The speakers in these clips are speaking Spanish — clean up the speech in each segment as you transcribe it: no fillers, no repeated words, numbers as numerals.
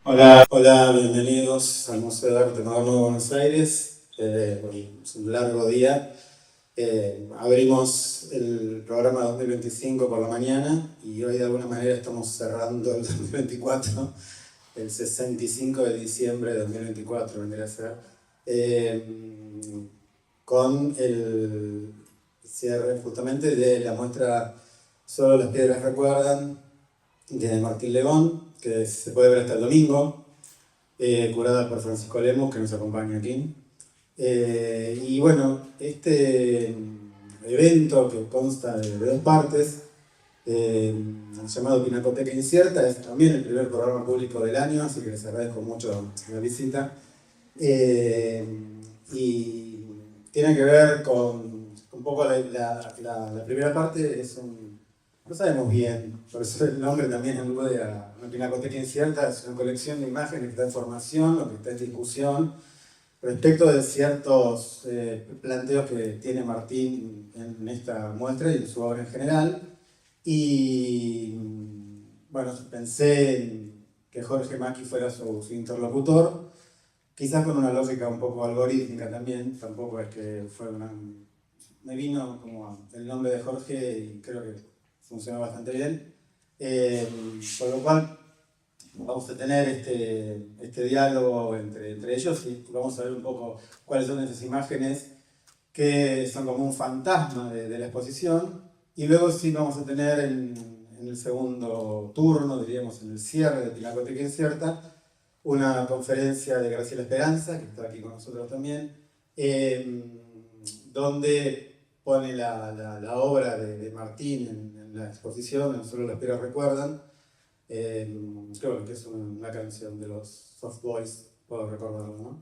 Hola, hola, bienvenidos al Museo de Arte Moderno de Buenos Aires. Es un largo día. Abrimos el programa 2025 por la mañana y hoy de alguna manera estamos cerrando el 2024, el 65 de diciembre de 2024 vendría a ser, eh, con el cierre justamente de la muestra Solo las piedras recuerdan, de Martín Lebón, que se puede ver hasta el domingo, curada por Francisco Lemos, que nos acompaña aquí. Y bueno, este evento que consta de dos partes, llamado Pinacoteca Incierta, es también el primer programa público del año, así que les agradezco mucho la visita. Y tiene que ver con un poco la primera parte, no sabemos bien, por eso el nombre también alude a una pinacoteca incierta, es una colección de imágenes que está en formación o que está en discusión respecto de ciertos planteos que tiene Martín en esta muestra y en su obra en general. Y bueno, pensé en que Jorge Macchi fuera su interlocutor, quizás con una lógica un poco algorítmica también, tampoco es que fue una... Me vino como el nombre de Jorge y creo que funcionó bastante bien. Por lo cual vamos a tener este diálogo entre ellos y vamos a ver un poco cuáles son esas imágenes que son como un fantasma de la exposición. Y luego sí vamos a tener en el segundo turno, diríamos en el cierre de Pinacoteca Incierta, una conferencia de Graciela Esperanza, que está aquí con nosotros también, donde pone la obra de Martín en la exposición, no solo las piedras recuerdan. Creo que es una canción de los Soft Boys, puedo recordarlo, ¿no?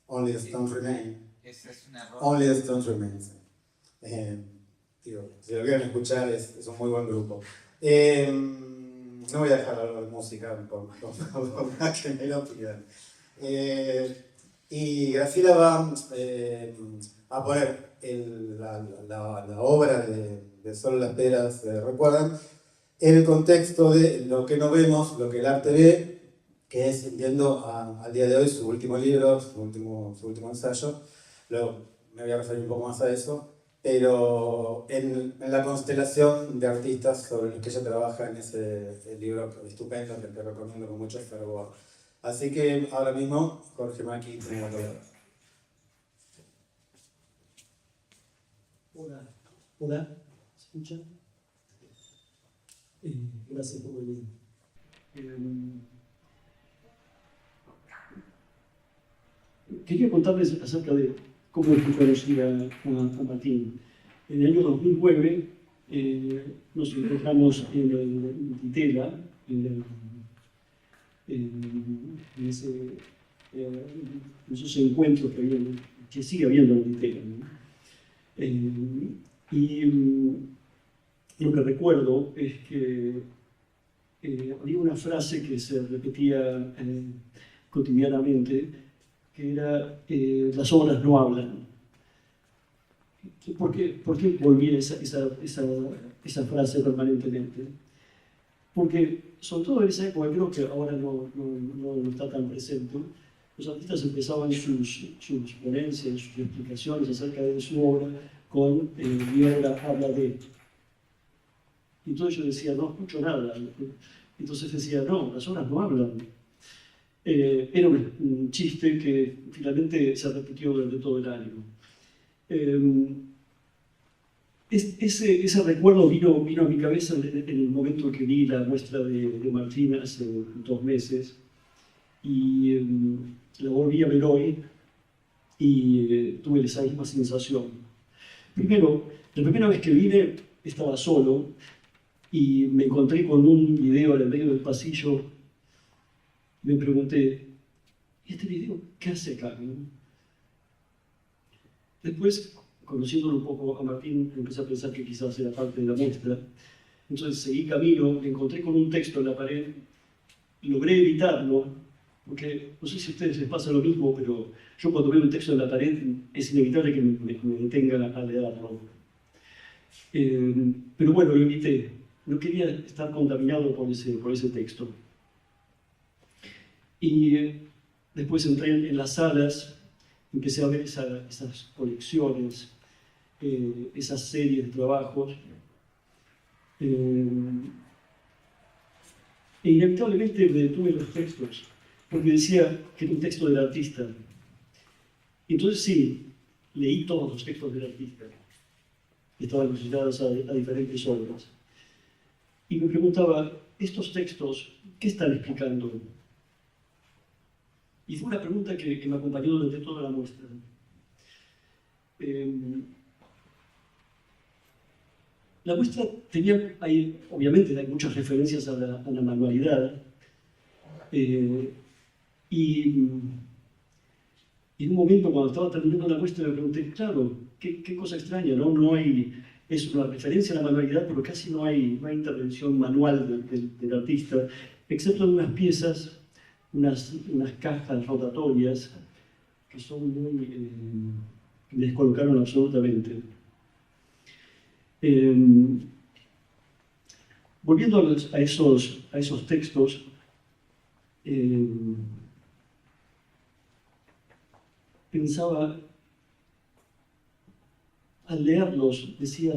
Only the Stones Remain. Esa es una rola. Only the Stones Remain. Digo, si lo quieren escuchar, es un muy buen grupo. No voy a dejar hablar de música por más que me lo pidan. Y Graciela va a poner la obra de Solo las Peras recuerdan en el contexto de lo que no vemos, lo que el arte ve, que es, entiendo, al día de hoy su último libro, su último ensayo. Luego me voy a referir un poco más a eso, pero en la constelación de artistas sobre los que ella trabaja en ese libro estupendo que te recomiendo con mucho fervor. Así que ahora mismo, Jorge Macchi tiene la palabra. Hola, hola, ¿se escucha? Gracias por venir. Quería contarles acerca de cómo es que conocí a Martín. En el año 2009 nos encontramos en el Ditela, en esos encuentros que sigue habiendo en el Ditela, ¿no? Lo que recuerdo es que había una frase que se repetía cotidianamente, que era las obras no hablan. ¿Por qué volvía esa frase permanentemente? Porque, sobre todo en esa época, creo que ahora no está tan presente, los artistas empezaban sus ponencias, sus explicaciones acerca de su obra con mi obra habla de. Y entonces yo decía, no escucho nada. Entonces decía, no, las obras no hablan. Era un chiste que finalmente se repitió durante todo el año. Ese recuerdo vino a mi cabeza en el momento que vi la muestra de Martín hace 2 meses y la volví a ver hoy y tuve esa misma sensación. Primero, la primera vez que vine estaba solo y me encontré con un video en el medio del pasillo. Me pregunté, ¿y este video qué hace acá? Después, conociéndolo un poco a Martín, empecé a pensar que quizás era parte de la muestra. Entonces seguí camino, me encontré con un texto en la pared, logré evitarlo, porque no sé si a ustedes les pasa lo mismo, pero yo cuando veo un texto en la pared es inevitable que me detenga a leerlo. Pero bueno, lo evité. No quería estar contaminado por ese texto. Y después entré en las salas, empecé a ver esas colecciones, esas series de trabajos. E inevitablemente me detuve en los textos, porque decía que era un texto del artista. Entonces sí, leí todos los textos del artista, que estaban asociados a diferentes obras. Y me preguntaba, ¿estos textos qué están explicando? Y fue una pregunta que me acompañó durante toda la muestra. La muestra tenía, obviamente hay muchas referencias a la manualidad, y en un momento cuando estaba terminando la muestra me pregunté, claro, qué cosa extraña, ¿no? No hay, es una referencia a la manualidad, pero casi no hay intervención manual del artista, excepto en unas piezas, unas cajas rotatorias que son muy... que me descolocaron absolutamente. Volviendo a esos textos, pensaba, al leerlos, decía,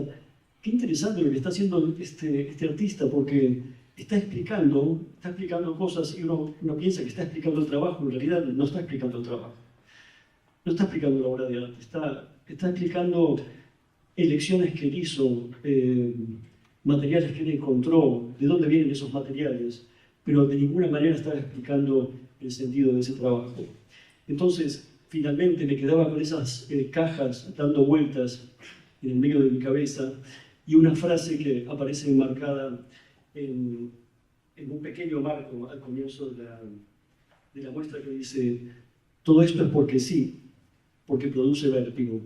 qué interesante lo que está haciendo este artista, porque está explicando cosas y uno piensa que está explicando el trabajo, en realidad no está explicando el trabajo, no está explicando la obra de arte, está explicando elecciones que él hizo, materiales que él encontró, de dónde vienen esos materiales, pero de ninguna manera está explicando el sentido de ese trabajo. Entonces, finalmente me quedaba con esas cajas dando vueltas en el medio de mi cabeza y una frase que aparece enmarcada en un pequeño marco al comienzo de la muestra que dice: todo esto es porque sí, porque produce vértigo.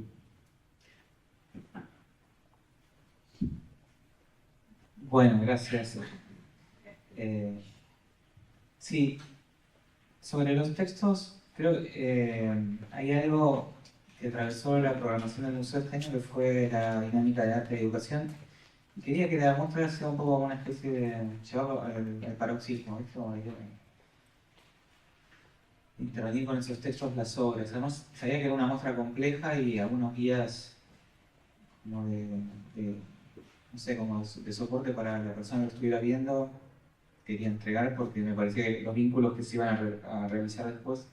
Bueno, gracias. Sí, sobre los textos, creo que hay algo que atravesó la programación del museo este año, que fue la dinámica de arte y educación. Y quería que la muestra sea un poco una especie de llevarlo al paroxismo, ¿viste? Intervenir con esos textos las obras. Además, sabía que era una muestra compleja y algunos guías como no sé, como de soporte para la persona que lo estuviera viendo, quería entregar porque me parecía que los vínculos que se iban a realizar después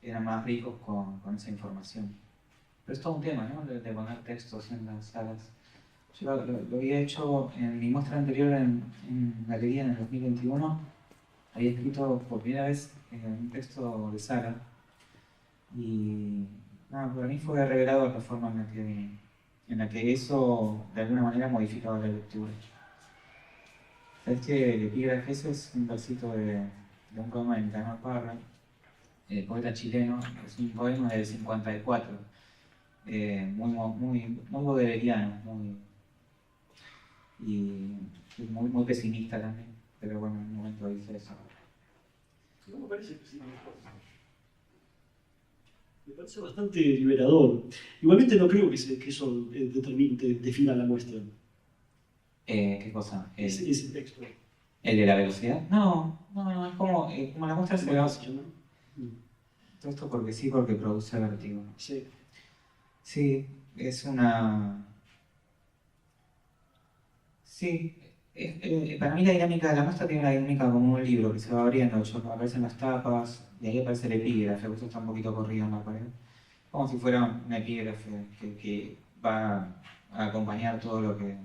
eran más ricos con esa información. Pero es todo un tema, ¿no? De poner textos en las salas. Yo lo había hecho en mi muestra anterior en Galería en el 2021. Había escrito por primera vez un texto de sala. Y nada, para mí fue revelado la forma en la que eso de alguna manera modificaba la lectura. ¿Sabes que el epígrafe ese es un versito de un poema de Nicanor Parra, poeta chileno? Es un poema del 54, muy bodegueriano, muy pesimista también, pero bueno, en un momento dice eso. No me parece pesimista. Me parece bastante liberador. Igualmente no creo que eso defina la muestra. ¿Qué cosa? Ese texto. ¿El de la velocidad? No, es como la muestra se va. Todo esto porque sí, porque produce vértigo. Sí. Sí, es una... Sí, para mí la dinámica de la muestra tiene una dinámica como un libro que se va abriendo, aparecen las tapas, y ahí aparece el epígrafe, eso está un poquito corrido en la pared. Como si fuera un epígrafe que va a acompañar todo lo que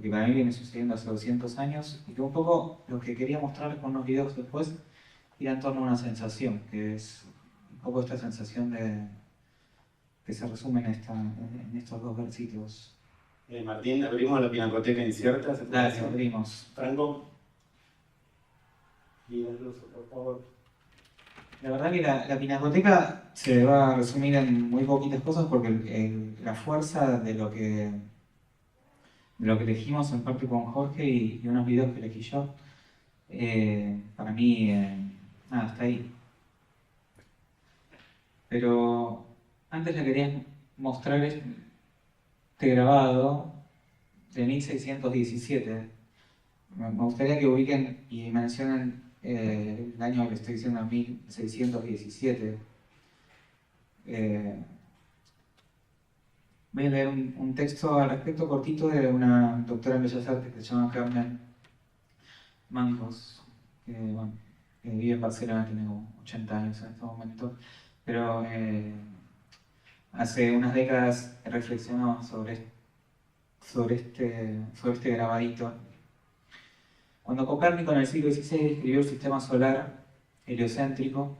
para mí viene sucediendo hace 200 años, y que un poco lo que quería mostrar con unos videos después era en torno a una sensación, que es un poco esta sensación que se resume en estos dos versitos. Martín, abrimos la Pinacoteca Incierta. Dale, abrimos. Franco. Y el ruso, por favor. La verdad que la Pinacoteca se va a resumir en muy poquitas cosas porque la fuerza de lo que elegimos en parte con Jorge y unos videos que elegí yo, para mí, nada, está ahí. Pero antes le quería mostrar este grabado de 1617. Me gustaría que ubiquen y mencionen el año que estoy diciendo, 1617. Voy a leer un texto al respecto cortito de una doctora en Bellas Artes que se llama Carmen Mancos, que, bueno, que vive en Barcelona, tiene como 80 años en este momento, pero hace unas décadas reflexionó sobre este grabadito. Cuando Copérnico en el siglo XVI escribió el sistema solar heliocéntrico,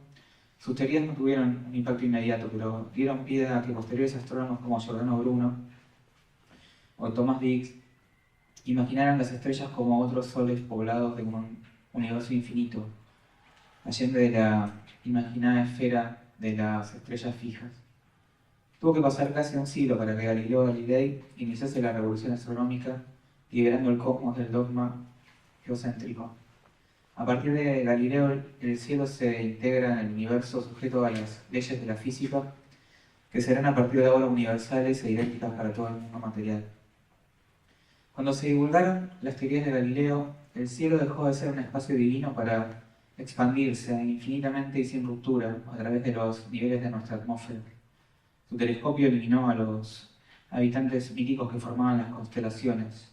sus teorías no tuvieron un impacto inmediato, pero dieron pie a que posteriores astrónomos como Giordano Bruno o Thomas Dix imaginaran las estrellas como otros soles poblados de un universo infinito, allende de la imaginada esfera de las estrellas fijas. Tuvo que pasar casi un siglo para que Galileo Galilei iniciase la revolución astronómica, liberando el cosmos del dogma geocéntrico. A partir de Galileo, el cielo se integra en el universo sujeto a las leyes de la física, que serán a partir de ahora universales e idénticas para todo el mundo material. Cuando se divulgaron las teorías de Galileo, el cielo dejó de ser un espacio divino para expandirse infinitamente y sin ruptura a través de los niveles de nuestra atmósfera. Su telescopio eliminó a los habitantes míticos que formaban las constelaciones,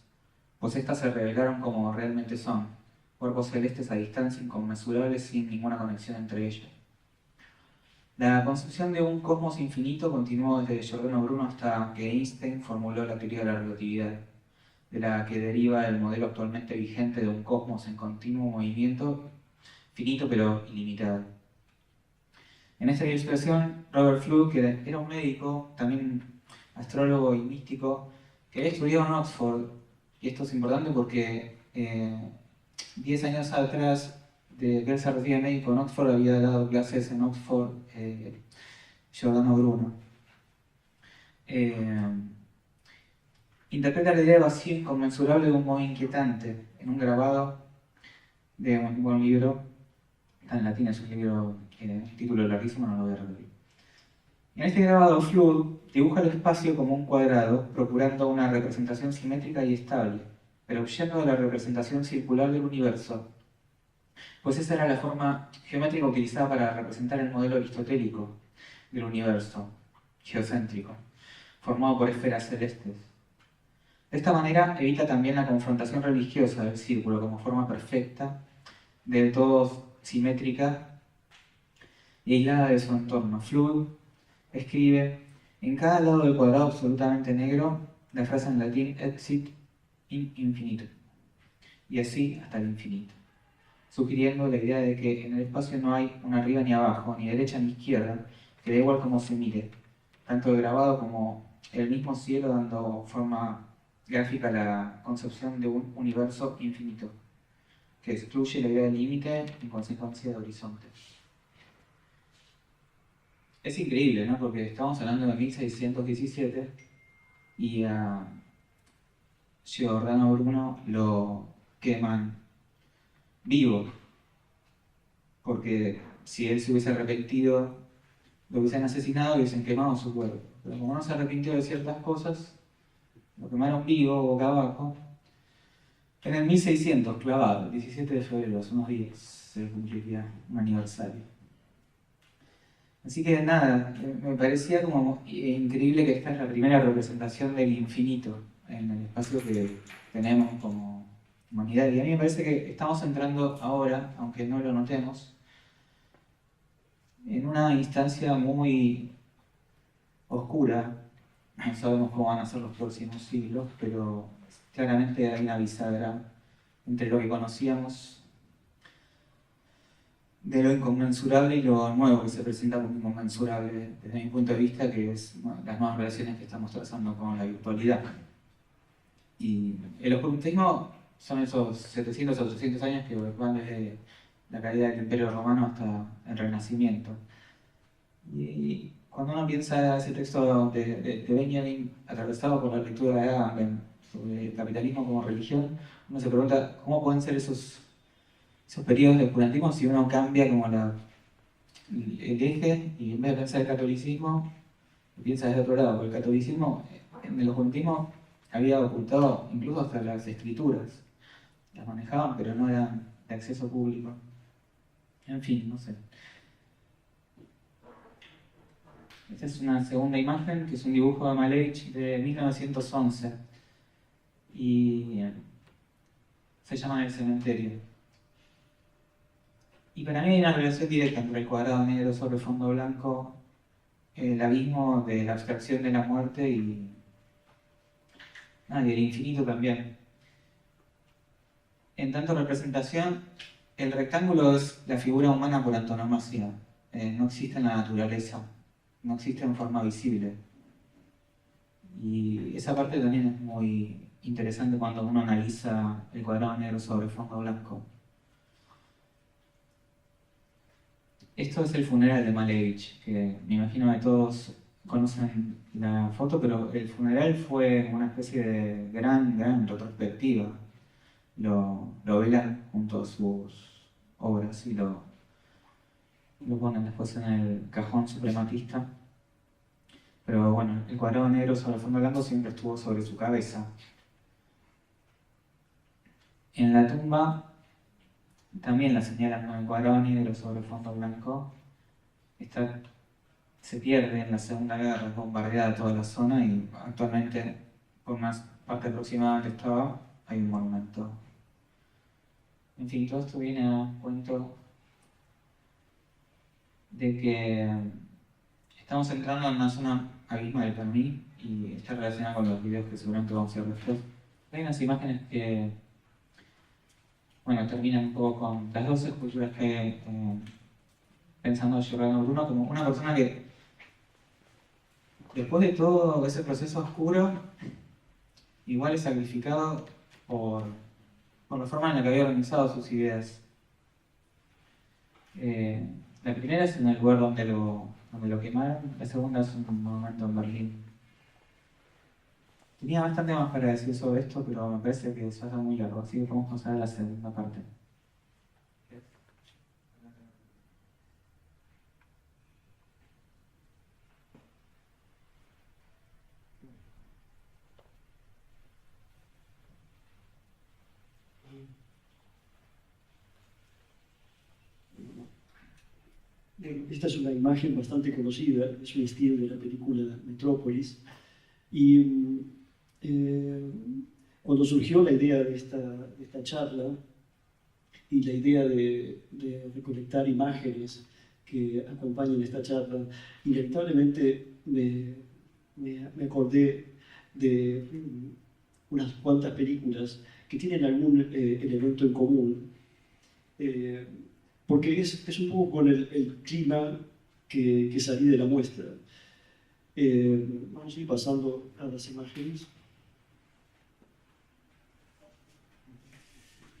pues éstas se revelaron como realmente son, cuerpos celestes a distancia inconmensurables sin ninguna conexión entre ellos. La concepción de un cosmos infinito continuó desde Giordano Bruno hasta que Einstein formuló la teoría de la relatividad, de la que deriva el modelo actualmente vigente de un cosmos en continuo movimiento, finito pero ilimitado. En esta ilustración, Robert Fluke, que era un médico, también astrólogo y místico, que había estudiado en Oxford, y esto es importante porque 10 años atrás de que él se recibe médico en Oxford, había dado clases en Oxford Giordano Bruno. Interpreta la idea de vacío inconmensurable de un modo inquietante en un grabado de un buen libro, está en latín, es un libro, título larguísimo, no lo voy a repetir. En este grabado, Fluke dibuja el espacio como un cuadrado, procurando una representación simétrica y estable, pero huyendo de la representación circular del universo, pues esa era la forma geométrica utilizada para representar el modelo aristotélico del universo geocéntrico, formado por esferas celestes. De esta manera evita también la confrontación religiosa del círculo como forma perfecta, del todo simétrica y aislada de su entorno. Fluke escribe en cada lado del cuadrado absolutamente negro la frase en latín exit in infinito, y así hasta el infinito, sugiriendo la idea de que en el espacio no hay un arriba ni abajo, ni derecha ni izquierda, que da igual cómo se mire, tanto el grabado como el mismo cielo dando forma gráfica a la concepción de un universo infinito, que excluye la idea de límite en consecuencia de horizonte. Es increíble, ¿no? Porque estamos hablando de 1617 y a Giordano Bruno lo queman vivo, porque si él se hubiese arrepentido, lo hubiesen asesinado y hubiesen quemado su cuerpo. Pero como no se arrepintió de ciertas cosas, lo quemaron vivo, boca abajo. En el 1600, clavado, el 17 de febrero, hace unos días, se cumpliría un aniversario. Así que nada, me parecía como increíble que esta es la primera representación del infinito en el espacio que tenemos como humanidad. Y a mí me parece que estamos entrando ahora, aunque no lo notemos, en una instancia muy oscura. No sabemos cómo van a ser los próximos siglos, pero claramente hay una bisagra entre lo que conocíamos de lo inconmensurable y lo nuevo que se presenta como inconmensurable desde mi punto de vista, que es las nuevas relaciones que estamos trazando con la virtualidad. Y el ocultismo son esos 700 o 800 años que van desde la caída del Imperio Romano hasta el Renacimiento. Y cuando uno piensa ese texto de Benjamin, atravesado por la lectura de Agamben sobre el capitalismo como religión, uno se pregunta cómo pueden ser esos periodos de oscurantismo si uno cambia como el eje y en vez de pensar el catolicismo, piensa desde otro lado. Porque el catolicismo, en el oscurantismo, había ocultado incluso hasta las escrituras. Las manejaban, pero no eran de acceso público. En fin, no sé. Esta es una segunda imagen, que es un dibujo de Malevich de 1911. Y se llama El cementerio. Y para mí hay una relación directa entre el cuadrado negro sobre fondo blanco, el abismo de la abstracción de la muerte y el infinito también. En tanto representación, el rectángulo es la figura humana por antonomasia. No existe en la naturaleza, no existe en forma visible. Y esa parte también es muy interesante cuando uno analiza el cuadrado negro sobre fondo blanco. Esto es el funeral de Malevich, que me imagino que todos conocen la foto, pero el funeral fue una especie de gran retrospectiva. Lo velan junto a sus obras y lo ponen después en el cajón suprematista. Pero bueno, el cuadrado negro sobre fondo blanco siempre estuvo sobre su cabeza. En la tumba también la señalan con el cuadrado negro sobre fondo blanco. Se pierde en la Segunda Guerra, bombardeada toda la zona y actualmente, por una parte aproximada que estaba, hay un monumento. En fin, todo esto viene a cuento de que estamos entrando en una zona abismal para mí y está relacionada con los videos que seguramente vamos a ver después. Hay unas imágenes que terminan un poco con las dos esculturas que pensando en Giordano Bruno como una persona que después de todo ese proceso oscuro igual es sacrificado por la forma en la que había organizado sus ideas. La primera es en el lugar donde lo quemaron, la segunda es un monumento en Berlín. Tenía bastante más para decir sobre esto, pero me parece que se hace muy largo, así que vamos a pasar a la segunda parte. Esta es una imagen bastante conocida, es un estilo de la película Metrópolis. Y cuando surgió la idea de esta charla y la idea de recolectar imágenes que acompañen esta charla, inevitablemente me acordé de unas cuantas películas que tienen algún elemento en común. Porque es un poco con el clima que salí de la muestra. Vamos a ir pasando a las imágenes.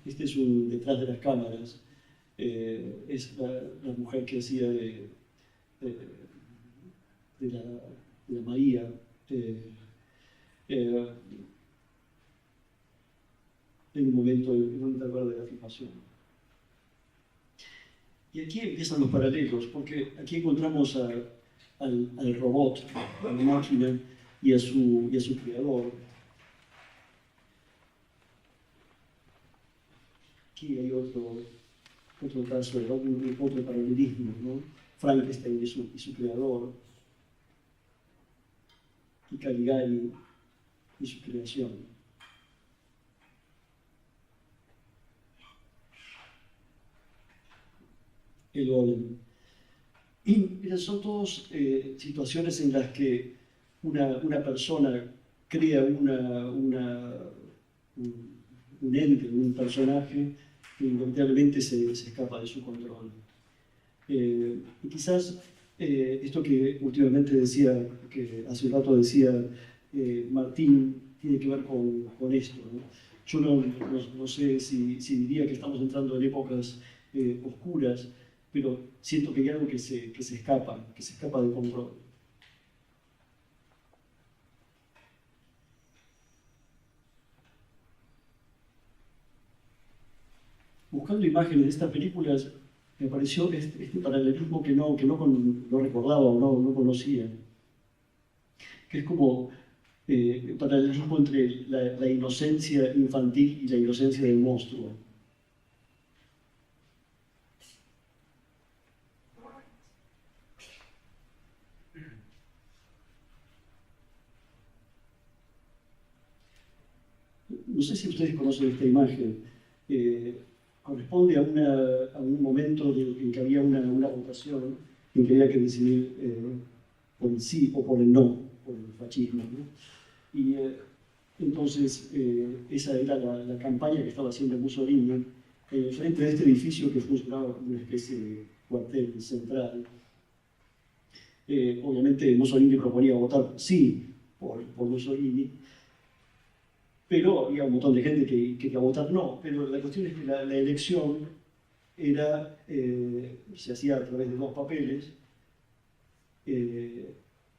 Este es un detrás de las cámaras. Es la mujer que hacía de la María. En un momento de la filmación. Y aquí empiezan los paralelos, porque aquí encontramos al robot, a la máquina y a su creador. Aquí hay otro caso, otro paralelismo, ¿no? Frankenstein y su creador, y Caligari y su creación. El golem. Y son todas situaciones en las que una persona crea un ente, un personaje que inevitablemente se escapa de su control. Y quizás esto que últimamente decía, que hace un rato decía Martín, tiene que ver con esto, ¿no? Yo no sé si diría que estamos entrando en épocas oscuras, pero siento que hay algo que se escapa de control. Buscando imágenes de estas películas, me pareció este paralelismo que no recordaba o no conocía, que es como el paralelismo entre la inocencia infantil y la inocencia del monstruo. no sé si ustedes conocen esta imagen, corresponde a un momento en que había una votación en que había que decidir por el sí o por el no, por el fascismo, ¿no? Y entonces esa era la campaña que estaba haciendo Mussolini frente a este edificio que funcionaba como una especie de cuartel central. Obviamente Mussolini proponía votar sí por Mussolini, pero había un montón de gente que quería votar no. Pero la cuestión es que la elección se hacía a través de dos papeles.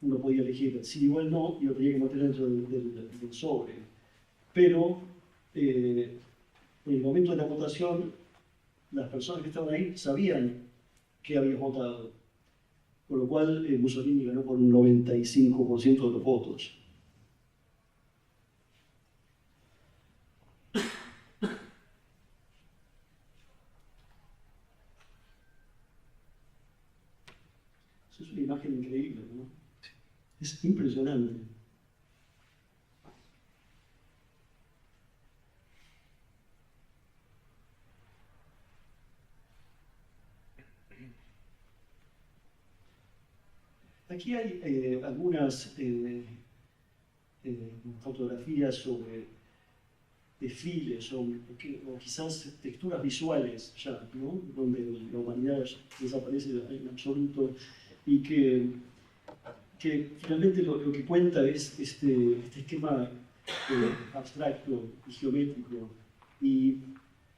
Uno podía elegir el sí o el no y lo tenía que meter dentro del sobre. Pero en el momento de la votación, las personas que estaban ahí sabían que habías votado, con lo cual Mussolini ganó por un 95% de los votos. Es una imagen increíble, ¿no? Es impresionante. Aquí hay algunas fotografías sobre desfiles o quizás texturas visuales ya, ¿no? Donde la humanidad desaparece en absoluto y que finalmente lo que cuenta es este esquema abstracto y geométrico y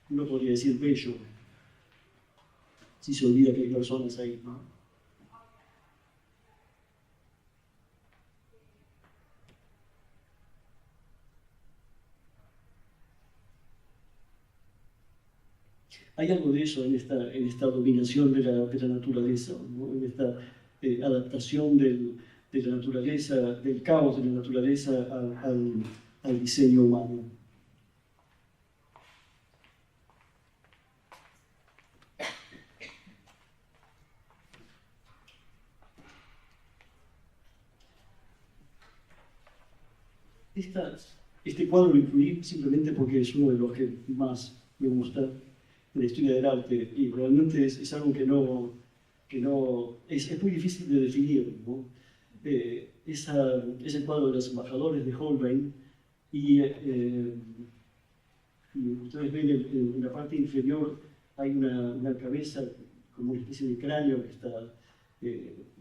uno podría decir bello si se olvida que hay personas ahí, ¿no? Hay algo de eso en esta dominación de la naturaleza, ¿no? En esta adaptación de la naturaleza, del caos de la naturaleza al diseño humano. Este cuadro lo incluí simplemente porque es uno de los que más me gusta de la historia del arte y realmente es algo que es muy difícil de definir, ¿no? Es el cuadro de los embajadores de Holbein y ustedes ven en la parte inferior hay una cabeza como una especie de cráneo que está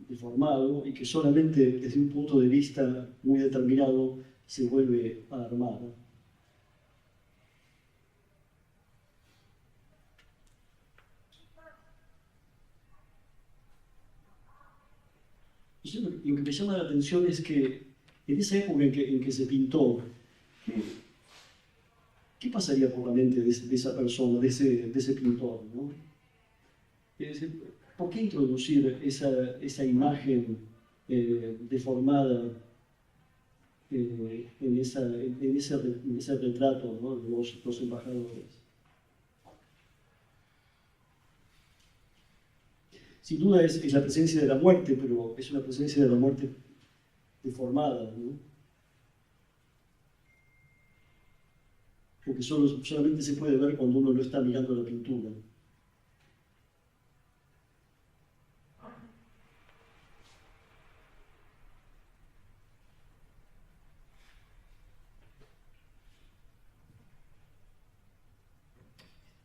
deformado y que solamente desde un punto de vista muy determinado se vuelve a armar. Lo que me llama la atención es que en esa época en que se pintó, ¿qué pasaría por la mente de esa persona, de ese pintor, ¿no? Es decir, ¿por qué introducir esa imagen deformada en ese retrato, ¿no? De los embajadores? Sin duda es la presencia de la muerte, pero es una presencia de la muerte deformada, ¿no? Porque solamente se puede ver cuando uno no está mirando la pintura.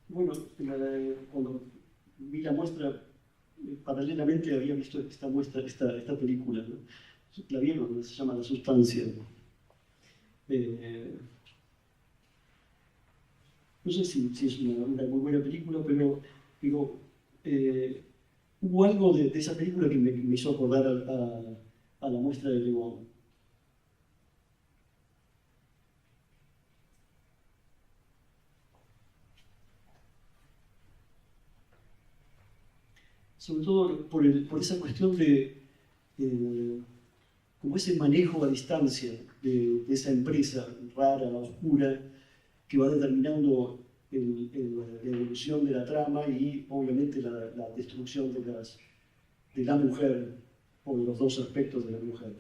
Bueno, cuando vi la muestra, paralelamente había visto esta película, ¿no? La vieron, se llama La Sustancia. No sé si es una muy buena película, pero digo, hubo algo de esa película que me hizo acordar a la muestra de Le Bon. Sobre todo por esa cuestión de como ese manejo a distancia de esa empresa rara, oscura, que va determinando la evolución de la trama y obviamente la destrucción de la mujer o de los dos aspectos de la mujer.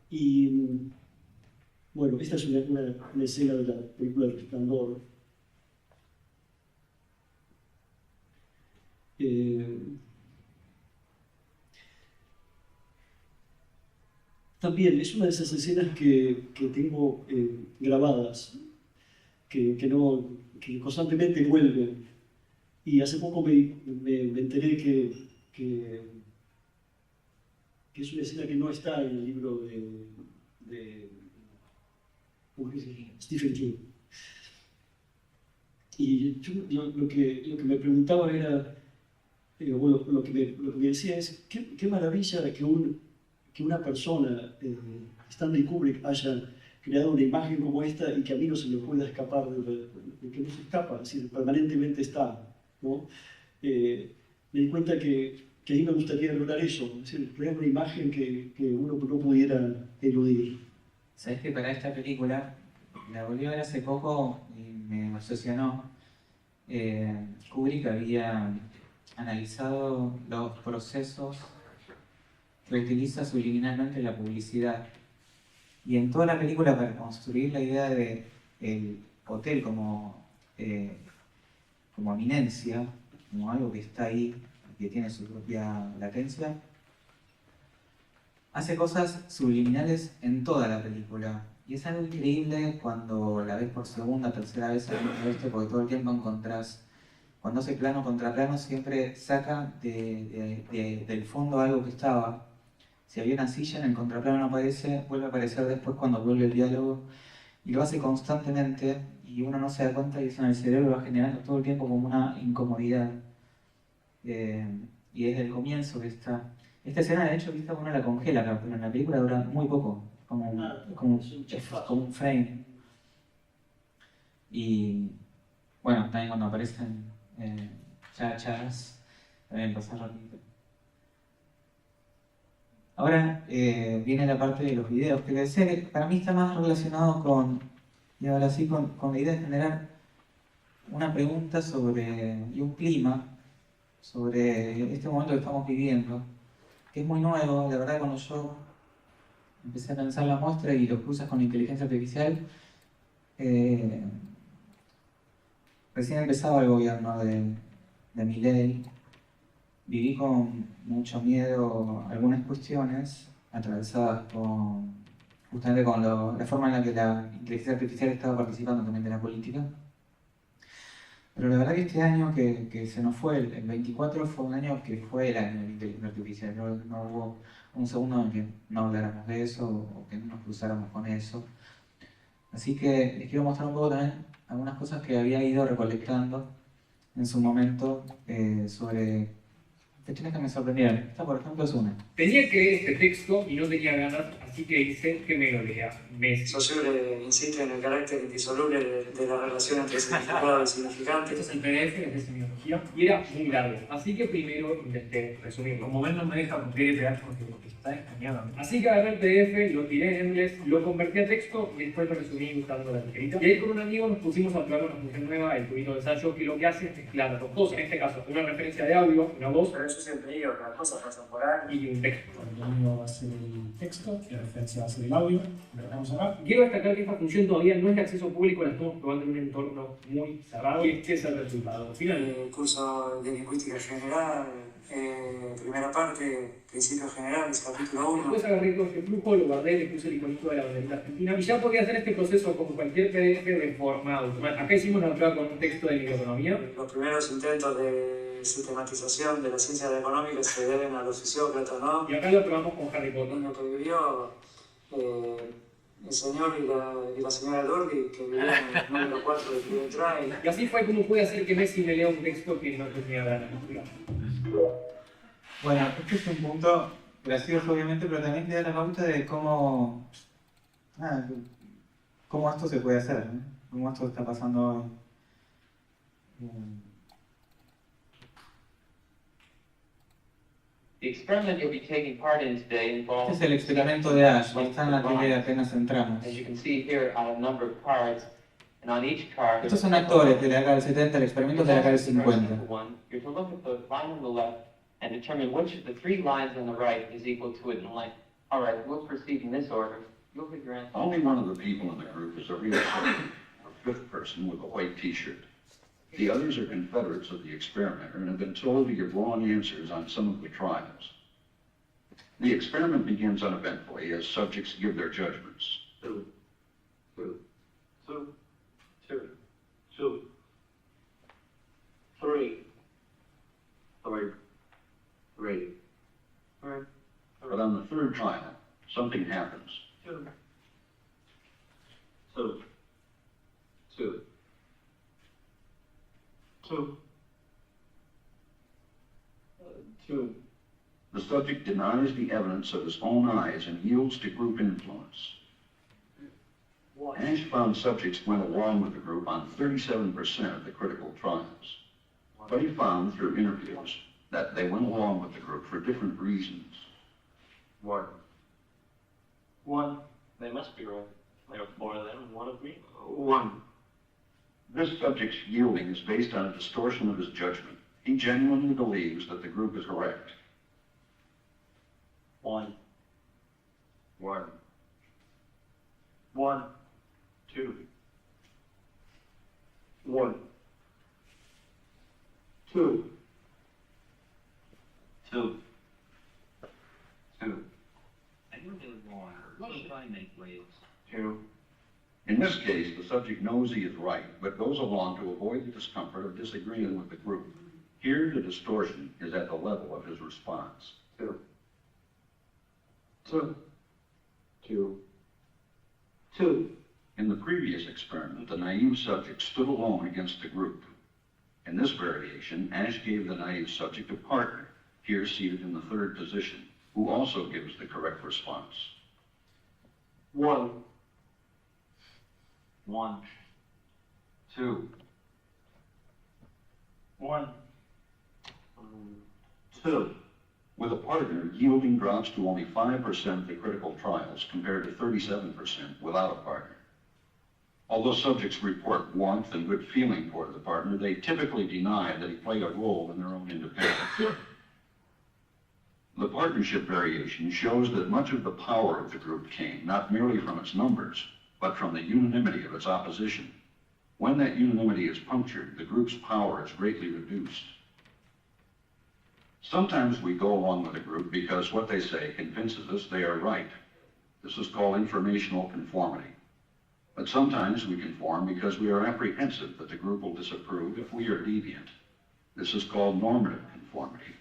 Y bueno, esta es una escena de la película El Resplandor. También es una de esas escenas que tengo grabadas, que constantemente vuelven. Y hace poco me enteré que es una escena que no está en el libro de ¿cómo es que se llama? Stephen King. Y yo lo que me preguntaba era, bueno, lo que me decía es, qué maravilla que una persona, Stanley Kubrick, haya creado una imagen como esta y que a mí no se me pueda escapar, que no se escapa, es decir, permanentemente está, ¿no? Me di cuenta que a mí me gustaría lograr eso, es decir, crear una imagen que uno no pudiera eludir. Sabes que para esta película, la volví a ver hace poco y me emocionó. Kubrick había analizado los procesos que utiliza subliminalmente la publicidad. Y en toda la película, para construir la idea de el hotel como eminencia, como algo que está ahí, que tiene su propia latencia, hace cosas subliminales en toda la película. Y es algo increíble cuando la ves por segunda, tercera vez, porque todo el tiempo encontrás, cuando hace plano contra plano, siempre saca del fondo algo que estaba. Si había una silla, en el contraplano no aparece, vuelve a aparecer después cuando vuelve el diálogo. Y lo hace constantemente y uno no se da cuenta y eso en el cerebro va generando todo el tiempo como una incomodidad. Y desde el comienzo que esta escena, de hecho, vista uno la congela, pero en la película dura muy poco, como un frame. Y bueno, también cuando aparecen chachas, también pasa rápido. Ahora viene la parte de los videos, que decía que para mí está más relacionado con la idea de generar una pregunta y un clima sobre este momento que estamos viviendo, que es muy nuevo. La verdad, cuando yo empecé a pensar la muestra y los cruzas con inteligencia artificial, recién empezaba el gobierno de Milei. Viví con mucho miedo algunas cuestiones atravesadas justamente con la forma en la que la inteligencia artificial estaba participando también de la política. Pero la verdad que este año que se nos fue, el 24, fue un año que fue el año de la inteligencia artificial. No hubo un segundo en que no habláramos de eso o que no nos cruzáramos con eso. Así que les quiero mostrar un poco también algunas cosas que había ido recolectando en su momento sobre cuestiones que me sorprendieron. Esta, por ejemplo, es una. Tenía que leer este texto y no tenía ganas, así que hice que me lo lea. Saussure insiste en el carácter indisoluble de la relación entre significado y significante. Esto es el PDF, es de semiología, y era muy largo, así que primero intenté resumirlo. Como ven, no me deja PDF porque está escaneado. Así que agarré el PDF, lo tiré en inglés, lo convertí a texto y después lo resumí usando la tijerita. Y ahí con un amigo nos pusimos a probar una función nueva, el tubito de ensayo, que lo que hace es mezclar dos cosas. En este caso, una referencia de audio, una voz. Pero eso siempre digo, que las cosas pasan por ahí. Y un texto. El audio va a ser el texto, la referencia va a ser el audio. Lo dejamos acá. Quiero destacar que esta función todavía no es de acceso público, la estamos probando en un entorno muy cerrado y este es el resultado final. Curso de lingüística general, primera parte, principios generales, capítulo 1. Después agarré todo este flujo, lo guardé, le puse el iconito de la banderita argentina y ya podía hacer este proceso como cualquier PDF de forma automática. Acá hicimos la prueba con un texto de microeconomía. Los primeros intentos de sistematización de la ciencia económica se deben a los fisiócratas, ¿no? Y acá lo probamos con Harry Potter. Lo que vivió el señor y la señora Lordi, que vivían en el número 4 de Fidel Trail. Y así fue como pude hacer que Messi me lea un texto que no tenía ganas. Bueno, este es un punto gracioso, obviamente, pero también te da la pauta de cómo esto se puede hacer, ¿no? Cómo esto está pasando hoy. The experiment you'll be taking part in today Este involves es el experimento de Ash, y está en la tele apenas entramos. As you can see here, I have a number of cards, and on each card... Estos son actores de la década del 70, el experimento es de la década del 50. You're to look at the line on the left and determine which of the three lines on the right is equal to it in length. All right, we'll proceed in this order. You'll give your answer. Only one of the people in the group is a real person, a fifth person with a white t-shirt. The others are confederates of the experimenter and have been told to give wrong answers on some of the trials. The experiment begins uneventfully as subjects give their judgments. Two. Two. Two. Two. Two. Three. Three. Three. Three. But on the third trial, something happens. Two. Two. Two. Two. Two. The subject denies the evidence of his own eyes and yields to group influence. One. Ash found subjects went along with the group on 37% of the critical trials. But he found through interviews that they went along with the group for different reasons. One. One. They must be right. There are four of them and one of me. One. This subject's yielding is based on a distortion of his judgment. He genuinely believes that the group is correct. One. One. One. Two. One. Two. Two. Two. Two. In this case, the subject knows he is right, but goes along to avoid the discomfort of disagreeing with the group. Here, the distortion is at the level of his response. Two. Two. Two. Two. In the previous experiment, the naive subject stood alone against the group. In this variation, Ash gave the naive subject a partner, here seated in the third position, who also gives the correct response. One. One. Two. One. Two. With a partner, yielding drops to only 5% of the critical trials compared to 37% without a partner. Although subjects report warmth and good feeling toward the partner, they typically deny that he played a role in their own independence. The partnership variation shows that much of the power of the group came not merely from its numbers, but from the unanimity of its opposition. When that unanimity is punctured, the group's power is greatly reduced. Sometimes we go along with a group because what they say convinces us they are right. This is called informational conformity. But sometimes we conform because we are apprehensive that the group will disapprove if we are deviant. This is called normative conformity.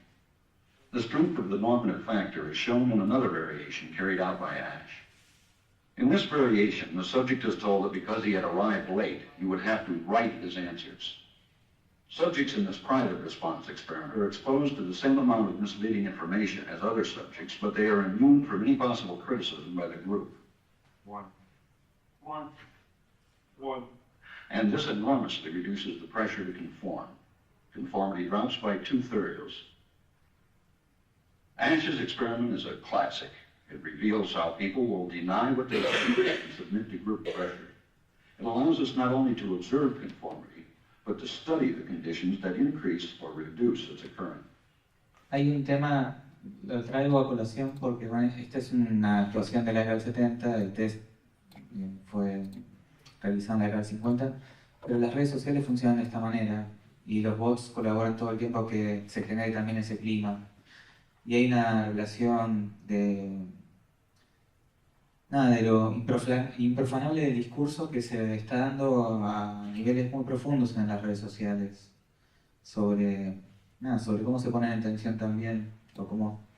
The strength of the normative factor is shown in another variation carried out by Ash. In this variation, the subject is told that because he had arrived late, he would have to write his answers. Subjects in this private response experiment are exposed to the same amount of misleading information as other subjects, but they are immune from any possible criticism by the group. One. One. One. And this enormously reduces the pressure to conform. Conformity drops by 2/3. Ash's experiment is a classic. It reveals how people will deny what they believe and submit to group pressure. It allows us not only to observe conformity, but to study the conditions that increase or reduce its occurrence. Hay un tema, lo traigo a colación porque bueno, esta es una actuación de la década del 70, el test fue realizado en la década del 50, pero las redes sociales funcionan de esta manera y los bots colaboran todo el tiempo a que se genere también ese clima. Y hay una relación de lo improfanable del discurso que se está dando a niveles muy profundos en las redes sociales sobre cómo se ponen en tensión también, o cómo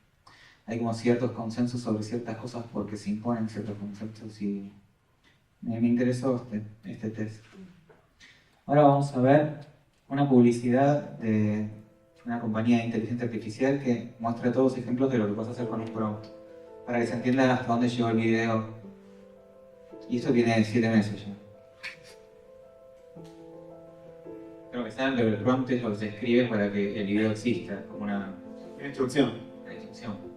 hay como ciertos consensos sobre ciertas cosas porque se imponen ciertos conceptos y me interesó este test. Ahora vamos a ver una publicidad de una compañía de inteligencia artificial que muestra todos ejemplos de lo que puedes hacer con un prompt, para que se entienda hasta dónde llegó el video. Y esto tiene 7 meses ya. Creo que saben que el prompt es lo que se escribe para que el video exista, como una Instrucción. instrucción.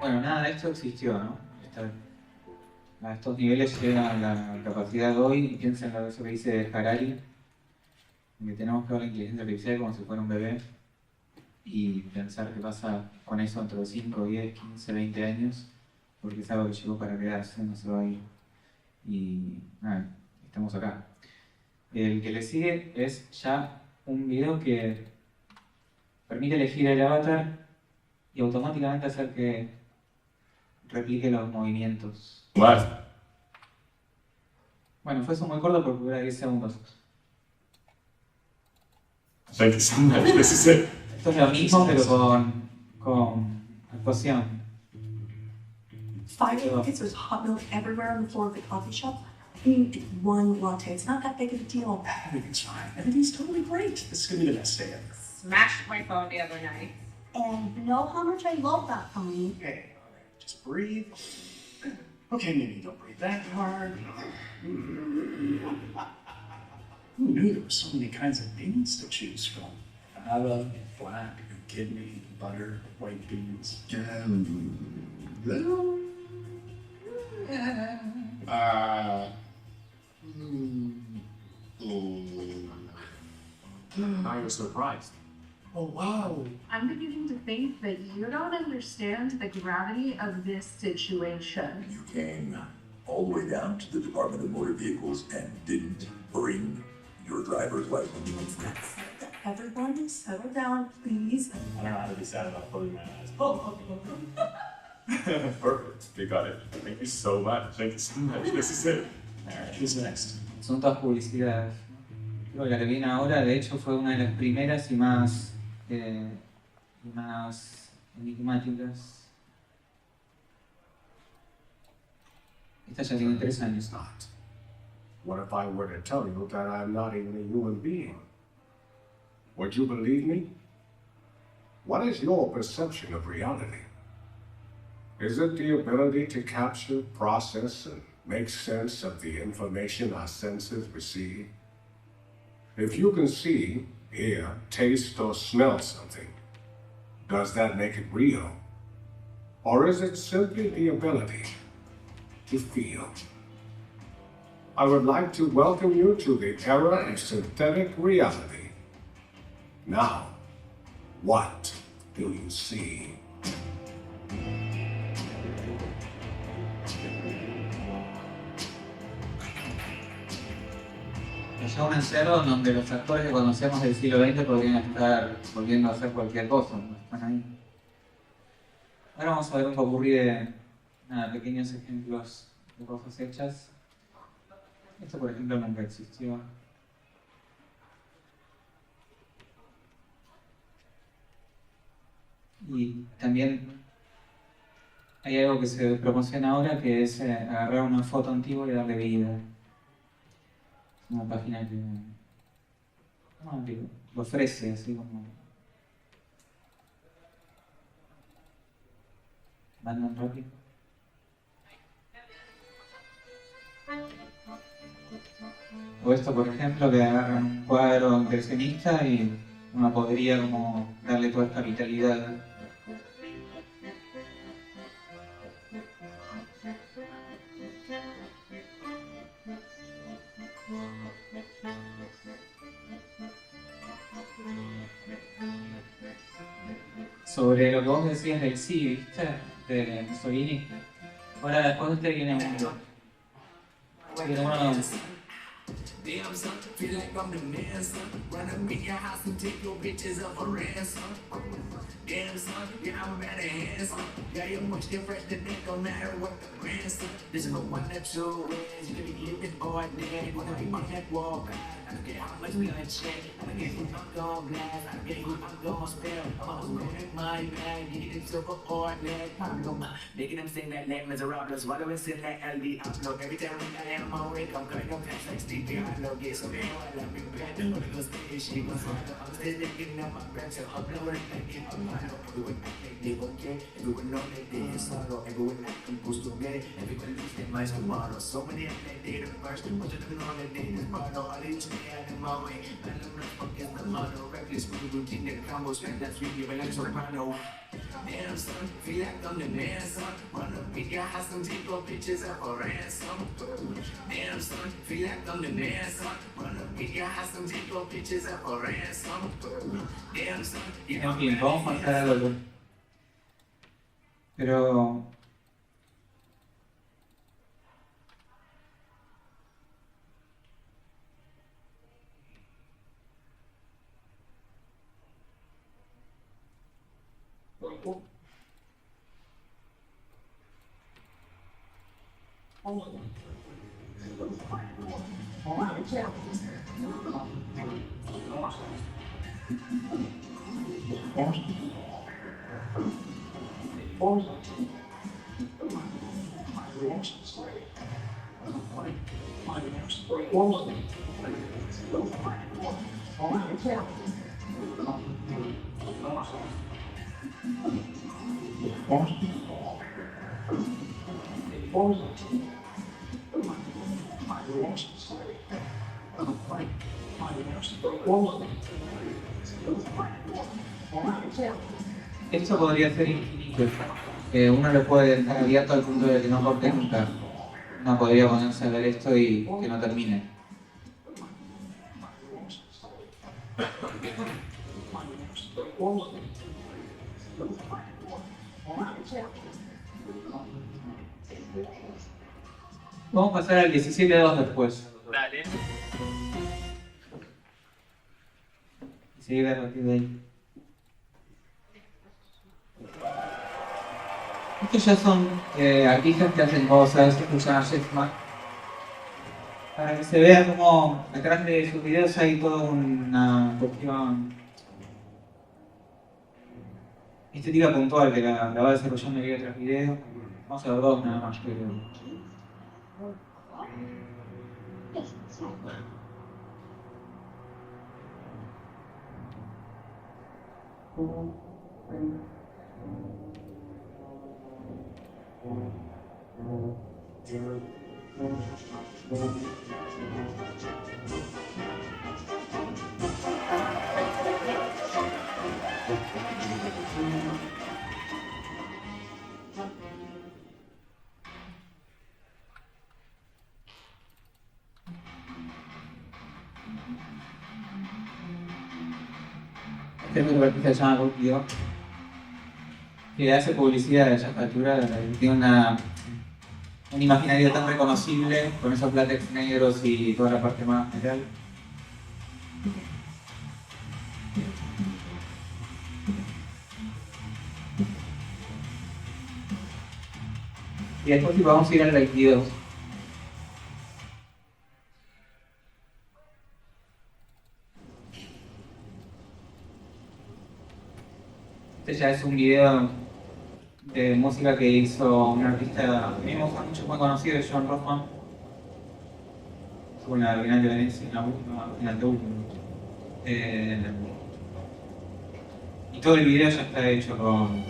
Bueno, nada de esto existió, ¿no? A estos niveles llega la capacidad de hoy, y piensen en eso que dice Harari, que tenemos que ver la inteligencia artificial como si fuera un bebé y pensar qué pasa con eso dentro de 5, 10, 15, 20 años, porque es algo que llegó para quedarse, no se va a ir. Y nada, estamos acá. El que le sigue es ya un video que permite elegir el avatar y automáticamente hacer que replique los movimientos. Bueno, fue eso muy corto porque dura 10 segundos. Thank you so much. This is it. Esto es lo mismo, pero con actuación. 5 lattes, there's hot milk everywhere on the floor of the coffee shop. I mean, it's 1 latte, it's not that big of a deal. Everything's fine. Everything's totally great. This is gonna be the best day ever. Smashed my phone the other night. And you know how much I love that phone. Okay, all right. Just breathe. Okay, maybe don't breathe that hard. Who knew there were so many kinds of beans to choose from? Fava, black, kidney, butter, white beans. Now you're surprised. Oh, wow. I'm beginning to think that you don't understand the gravity of this situation. You came all the way down to the Department of Motor Vehicles and didn't bring your driver's license. Everyone, settle down, please. I don't know how to be sad about closing my eyes. Oh, Perfect. You got it. Thank you so much. Thank you so much. This is it. All right, who's next? Son todas publicidades. Creo que la que viene ahora, de hecho, fue una de las primeras y más enigmáticas. Esta ya tiene 3 años. What if I were to tell you that I'm not even a human being? Would you believe me? What is your perception of reality? Is it the ability to capture, process, and make sense of the information our senses receive? If you can see, hear, taste, or smell something, does that make it real? Or is it simply the ability to feel? I would like to welcome you to the era of synthetic reality. Now, what do you see? Llega un encierro donde los actores que conocemos del siglo XX podrían estar volviendo a hacer cualquier cosa, ¿no? Están ahí. Ahora vamos a ver un popurrí de pequeños ejemplos de cosas hechas. Esto, por ejemplo, nunca existió. Y también hay algo que se promociona ahora que es agarrar una foto antigua y darle vida. Una página que lo ofrece así como mandan rápido. O esto, por ejemplo, que agarran un cuadro impresionista y uno podría como darle toda esta vitalidad. Sobre lo que vos decías del sí, ¿viste? De Mussolini. Ahora después de este viene uno. Damn son, feel like I'm the man son. Run up in your house and take your bitches up for ransom. Damn son, yeah I'm out of hand son. Yeah you're much different than that, no matter what the brand son. There's no one that two ways, you can be living ordinary. Wanna be on that wall, I don't care how much we gonna change. I don't care who I'm gon' blast, I don't care who I'm gon' spell. I'm gonna make my bag, you get it super ordinary. I'm gonna making them sing that Les Miserables. While I was in that LD upload, every time I am on wake, I'm cutting up past like Stevie. I love get some air, I love me bad. I'm gonna go stay, she was fine. I'm still thinking of my breath, so upload it like it. Everyone act like they okay, everyone know that they in sorrow. Everyone act composed to get it, everyone lose their minds tomorrow. So many act like they the first, much of them know that they is borrow. All they to me out of my way, I don't know fuck is the motto. Reckless with the routine that combos, man, that's really when I'm so proud. Damn son, feel like I'm the man son. Run up in your house and take your pictures up for ransom. Damn son, feel like I'm the man son. Run up in your house and take your pictures up for ransom. Damn son, En fin, vamos a marcar algo. Pero... Esto podría ser infinito. Uno lo puede dejar abierto al punto de que no corte nunca. Uno podría ponerse a ver esto y que no termine. Vamos a pasar al 17.2 después. Dale. Y seguir a partir de ahí. Estos ya son artistas que hacen cosas, estos se llaman Jetman. Para que se vea como detrás de sus videos hay toda una cuestión estética puntual que la va desarrollando video tras video. Vamos a ver dos nada más, pero... Este es un artista que se llama Rubio, que hace publicidad a esa altura, tiene un imaginario tan reconocible con esos látex negros y toda la parte más metal. Y después vamos a ir al 22. Este ya es un video de música que hizo un artista que a mí me gusta mucho, muy conocido, John Rothman. Fue en la Bienal de Venecia, en la anteúltima. Y todo el video ya está hecho con...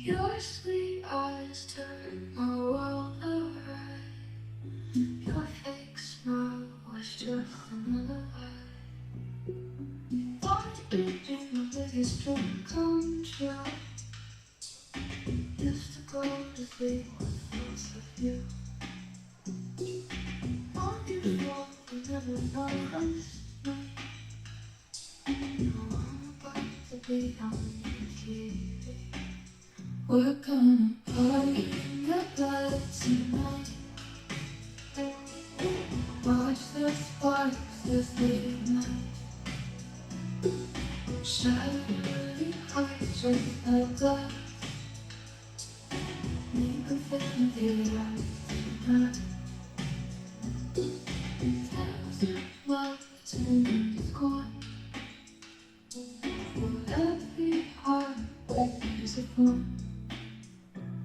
Your sweet eyes turn my world around. Your fake smile was just another lie. Why did you know that his dream come true? Used to go to sleep with thoughts of you. On your phone, you never noticed me. Now I'm about to be on your TV. We're gonna party in the blood tonight. Watch the sparks as they ignite. Shattering hearts with a glass. Make a fit with your eyes tonight. Thousand words in the coin. For every heart there's a phone.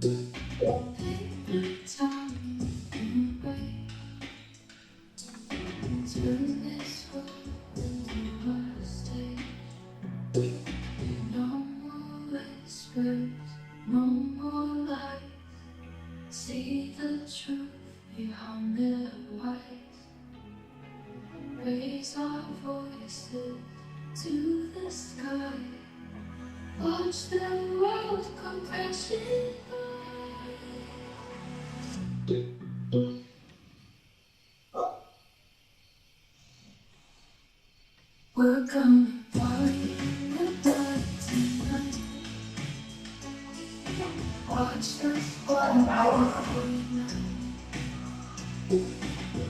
Take the time and break. Turn this world into a stage. No more whispers, no more lies. See the truth beyond their eyes. Raise our voices to the sky. Watch the world come crashing by. We're coming party in the dark tonight. Watch the squad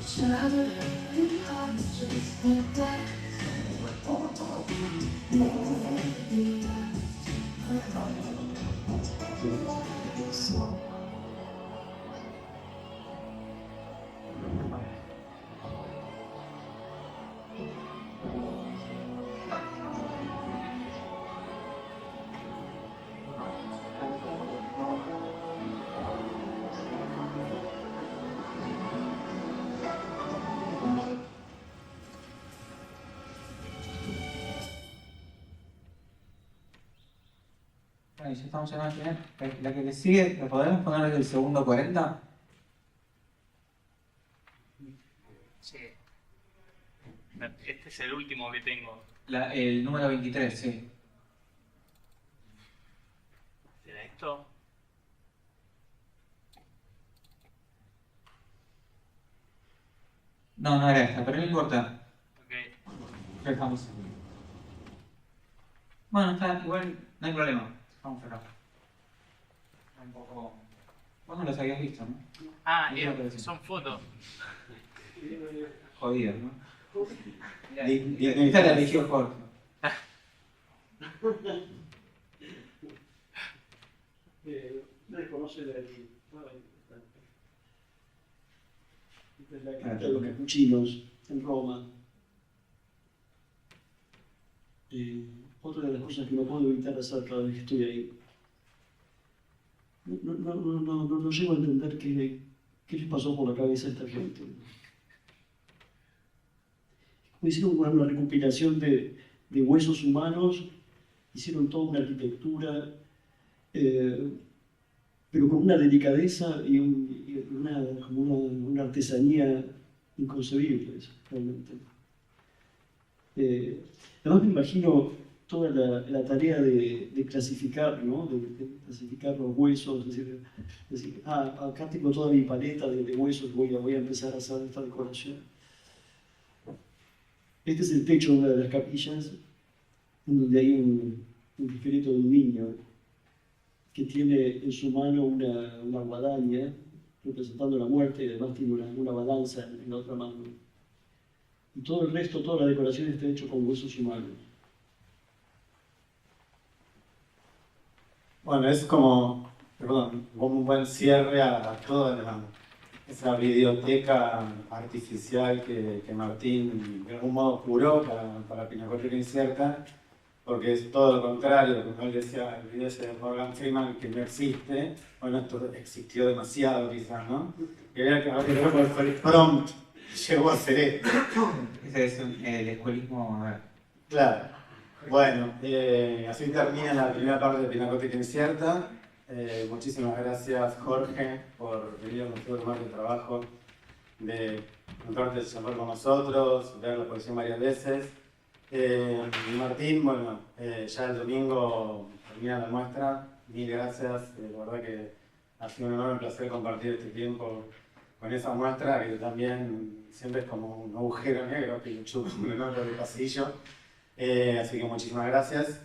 shattering hearts just like that. Ahí ya estamos llegando al final. La que le sigue, ¿la podemos poner desde el segundo 40? Sí. Este es el último que tengo. El número 23, sí. ¿Será esto? No, no era esta, pero no importa. Ok. Ya estamos. Bueno, está, igual no hay problema. Vamos acá. Un poco. Vos no los habías visto, ¿no? Ah, son fotos. Jodido, ¿no? Esta la eligió Jorge. Nadie conoce la de esta es la cripta de los capuchinos en Roma. Otra de las cosas que no puedo evitar hacer cada vez que estoy ahí. No llego a entender qué les pasó por la cabeza a esta gente. Hicieron una recopilación de huesos humanos, hicieron toda una arquitectura, pero con una delicadeza y una artesanía inconcebibles, realmente. Además me imagino toda la tarea de clasificar, ¿no? de clasificar los huesos, decir, acá tengo toda mi paleta de huesos, voy a empezar a hacer esta decoración. Este es el techo de una de las capillas, en donde hay un esqueleto de un niño que tiene en su mano una guadaña representando la muerte y además tiene una balanza en la otra mano. Y todo el resto, toda la decoración está hecho con huesos humanos. Bueno, es como un buen cierre a toda esa biblioteca artificial que Martín de algún modo curó para Pinacoteca Incierta, porque es todo lo contrario, como él decía, el video de Morgan Freeman que no existe. Bueno, esto existió demasiado quizás, ¿no? Y había que ver cuál el prompt llegó a ser esto. Ese es el escuelismo. Claro. Bueno, así termina la primera parte de Pinacoteca Incierta. Muchísimas gracias, Jorge, por venir a nosotros, tomar el trabajo de encontrarte a charlar con nosotros, ver la exposición varias veces. Martín, bueno, ya el domingo termina la muestra. Mil gracias, la verdad que ha sido un enorme placer compartir este tiempo con esa muestra, que también siempre es como un agujero negro que lo chupa un enorme pasillo. Así que muchísimas gracias.